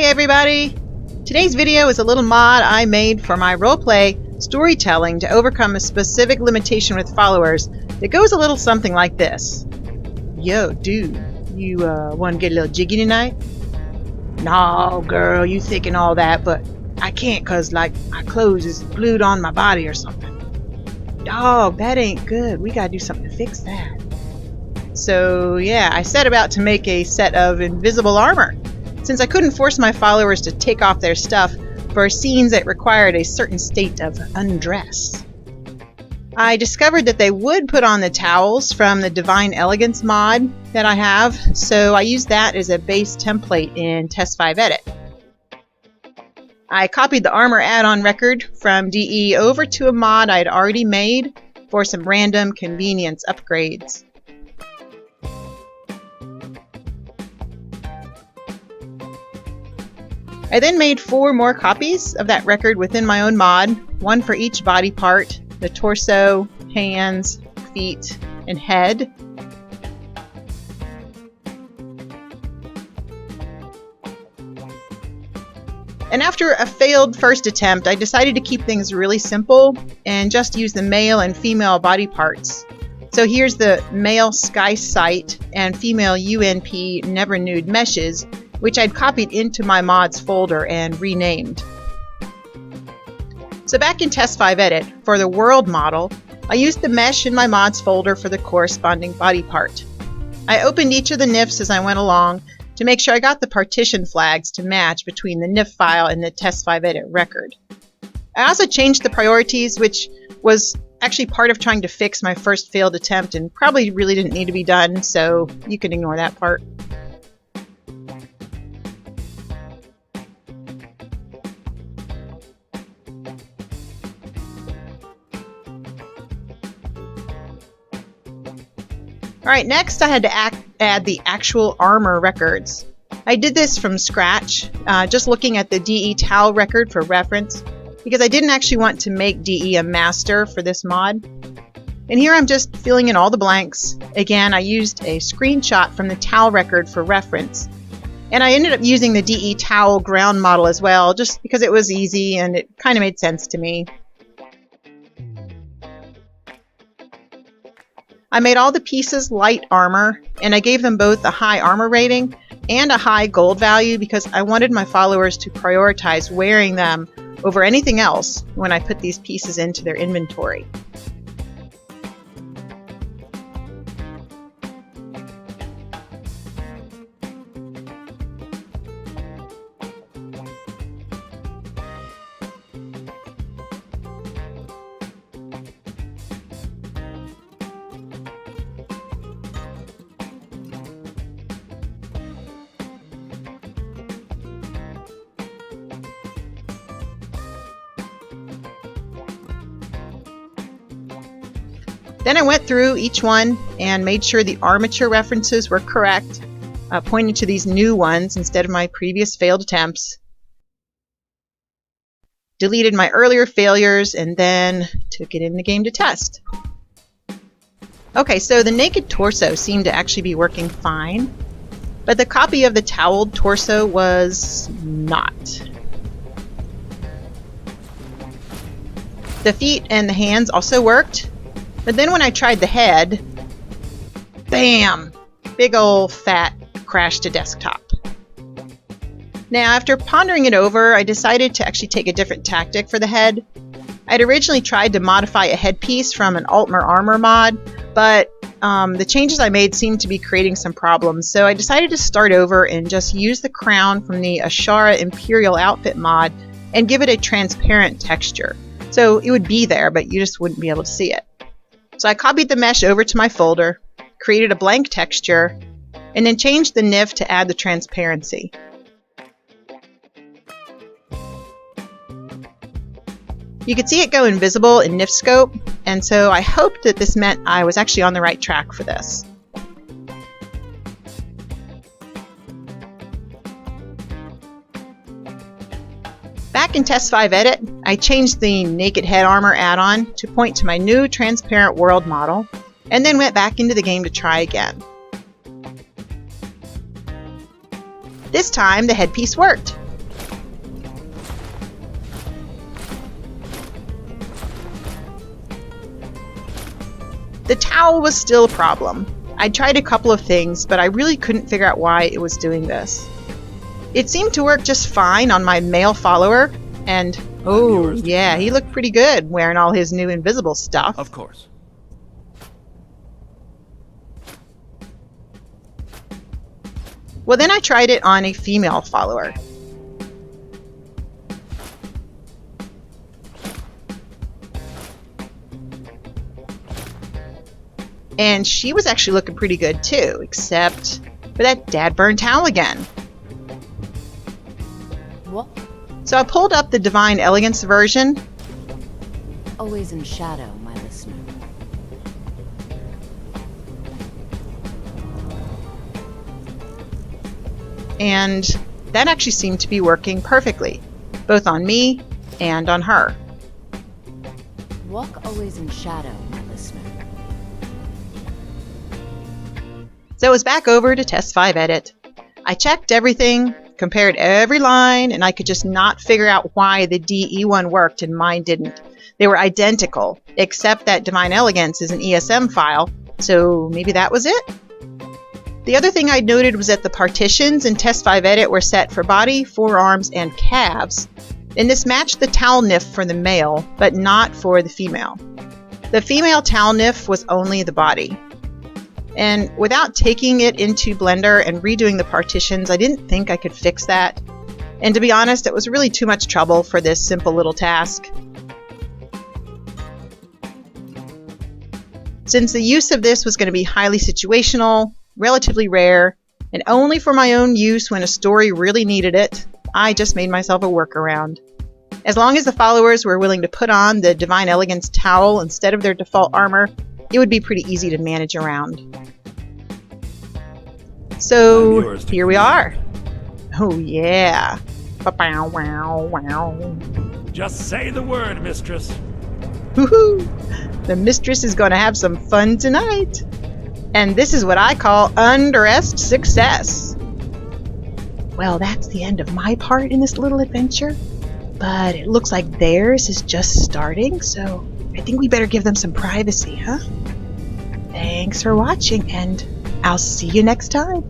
Hey everybody! Today's video is a little mod I made for my roleplay storytelling to overcome a specific limitation with followers that goes a little something like this. Yo, dude, you want to get a little jiggy tonight? No, girl, you thinking all that, but I can't cause like my clothes is glued on my body or something. Dog, that ain't good. We gotta do something to fix that. So yeah, I set about to make a set of invisible armor, since I couldn't force my followers to take off their stuff for scenes that required a certain state of undress. I discovered that they would put on the towels from the Divine Elegance mod that I have, so I used that as a base template in Test 5 Edit. I copied the armor add-on record from DE over to a mod I'd already made for some random convenience upgrades. I then made 4 more copies of that record within my own mod, one for each body part: the torso, hands, feet, and head. And after a failed first attempt, I decided to keep things really simple and just use the male and female body parts. So here's the male sky sight and female UNP never nude meshes, which I'd copied into my mods folder and renamed. So back in Test 5 Edit, for the world model, I used the mesh in my mods folder for the corresponding body part. I opened each of the NIFs as I went along to make sure I got the partition flags to match between the NIF file and the Test 5 Edit record. I also changed the priorities, which was actually part of trying to fix my first failed attempt and probably really didn't need to be done, so you can ignore that part. Alright, next I had to add the actual armor records. I did this from scratch, just looking at the DE towel record for reference, because I didn't actually want to make DE a master for this mod. And here I'm just filling in all the blanks. Again, I used a screenshot from the towel record for reference. And I ended up using the DE towel ground model as well, just because it was easy and it kind of made sense to me. I made all the pieces light armor, and I gave them both a high armor rating and a high gold value because I wanted my followers to prioritize wearing them over anything else when I put these pieces into their inventory. Then I went through each one and made sure the armature references were correct, pointing to these new ones instead of my previous failed attempts. Deleted my earlier failures and then took it in the game to test. Okay, so the naked torso seemed to actually be working fine, but the copy of the toweled torso was not. The feet and the hands also worked. But then when I tried the head, bam! Big ol' fat crash to desktop. Now, after pondering it over, I decided to actually take a different tactic for the head. I'd originally tried to modify a headpiece from an Altmer Armor mod, but the changes I made seemed to be creating some problems, so I decided to start over and just use the crown from the Ashara Imperial Outfit mod and give it a transparent texture. So it would be there, but you just wouldn't be able to see it. So I copied the mesh over to my folder, created a blank texture, and then changed the NIF to add the transparency. You could see it go invisible in NIF scope, and so I hoped that this meant I was actually on the right track for this. Back in Test 5 Edit, I changed the Naked Head Armor add-on to point to my new transparent world model, and then went back into the game to try again. This time the headpiece worked, The towel was still a problem. I tried a couple of things, but I really couldn't figure out why it was doing this. It seemed to work just fine on my male follower, and oh yeah, he looked pretty good wearing all his new invisible stuff. Of course. Well, then I tried it on a female follower. And she was actually looking pretty good too, except for that dad-burned towel again. What? So I pulled up the Divine Elegance version. Always in shadow, my listener. And that actually seemed to be working perfectly, both on me and on her. Walk always in shadow, my listener. So it was back over to Test 5 Edit. I checked everything, compared every line, and I could just not figure out why the DE one worked and mine didn't. They were identical, except that Divine Elegance is an ESM file, so maybe that was it? The other thing I noted was that the partitions in Test 5 Edit were set for body, forearms, and calves, and this matched the towel niff for the male, but not for the female. The female towel niff was only the body. And without taking it into Blender and redoing the partitions, I didn't think I could fix that. And to be honest, it was really too much trouble for this simple little task. Since the use of this was going to be highly situational, relatively rare, and only for my own use when a story really needed it, I just made myself a workaround. As long as the followers were willing to put on the Divine Elegance towel instead of their default armor, it would be pretty easy to manage around. So here we are. Oh yeah. Wow, wow, wow. Just say the word, mistress. Woohoo! The mistress is going to have some fun tonight. And this is what I call undressed success. Well, that's the end of my part in this little adventure. But it looks like theirs is just starting, so I think we better give them some privacy, huh? Thanks for watching, and I'll see you next time.